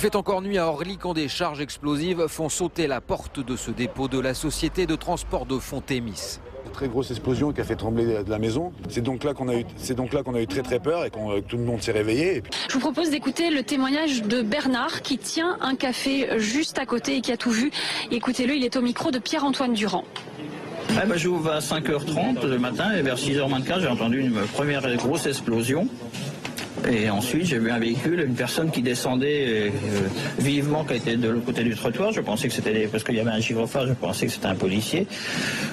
fait encore nuit à Orly quand des charges explosives font sauter la porte de ce dépôt de la société de transport de Fontémis. Une très grosse explosion qui a fait trembler de la maison. C'est donc là qu'on a eu très peur et que tout le monde s'est réveillé. Je vous propose d'écouter le témoignage de Bernard qui tient un café juste à côté et qui a tout vu. Écoutez-le, il est au micro de Pierre-Antoine Durand. J'ouvre à 5h30 le matin et vers 6h24 j'ai entendu une première grosse explosion. Et ensuite, j'ai vu un véhicule, une personne qui descendait vivement, qui était de l'autre côté du trottoir. Je pensais que c'était, parce qu'il y avait un gyrophare, je pensais que c'était un policier.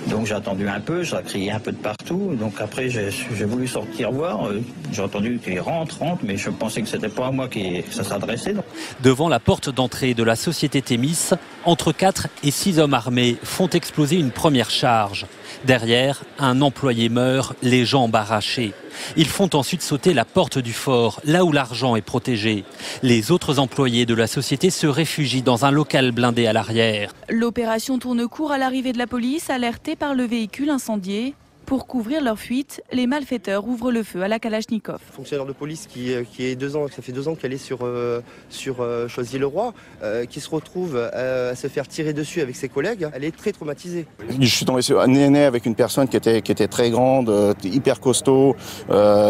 Donc j'ai attendu un peu, ça a crié un peu de partout. Donc après, j'ai voulu sortir voir. J'ai entendu qu'il rentre, mais je pensais que c'était pas à moi que ça s'adressait. Devant la porte d'entrée de la société Thémis, entre 4 et 6 hommes armés font exploser une première charge. Derrière, un employé meurt, les jambes arrachées. Ils font ensuite sauter la porte du fort, là où l'argent est protégé. Les autres employés de la société se réfugient dans un local blindé à l'arrière. L'opération tourne court à l'arrivée de la police, alertée par le véhicule incendié. Pour couvrir leur fuite, les malfaiteurs ouvrent le feu à la Kalachnikov. Fonctionnaire de police ça fait 2 ans qu'elle est sur Choisy-le-Roi, qui se retrouve à se faire tirer dessus avec ses collègues. Elle est très traumatisée. Je suis tombé sur un nez avec une personne qui était très grande, hyper costaud,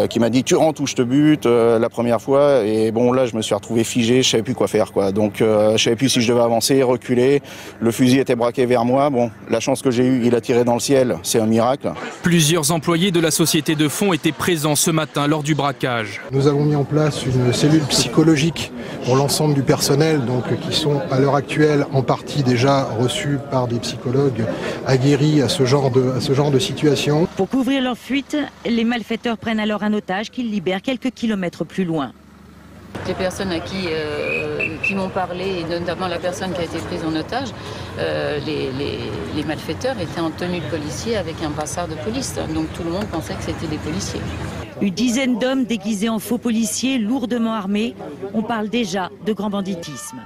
qui m'a dit tu rentres ou je te bute la première fois. Et bon là je me suis retrouvé figé, je savais plus quoi faire quoi. Donc je savais plus si je devais avancer, reculer. Le fusil était braqué vers moi. Bon, la chance que j'ai eue, il a tiré dans le ciel, c'est un miracle. Plusieurs employés de la société de fonds étaient présents ce matin lors du braquage. Nous avons mis en place une cellule psychologique pour l'ensemble du personnel, donc, qui sont à l'heure actuelle en partie déjà reçus par des psychologues aguerris à ce genre de situation. Pour couvrir leur fuite, les malfaiteurs prennent alors un otage qu'ils libèrent quelques kilomètres plus loin. Les personnes à qui m'ont parlé, et notamment la personne qui a été prise en otage, les malfaiteurs étaient en tenue de policier avec un brassard de police. Donc tout le monde pensait que c'était des policiers. Une dizaine d'hommes déguisés en faux policiers, lourdement armés. On parle déjà de grand banditisme.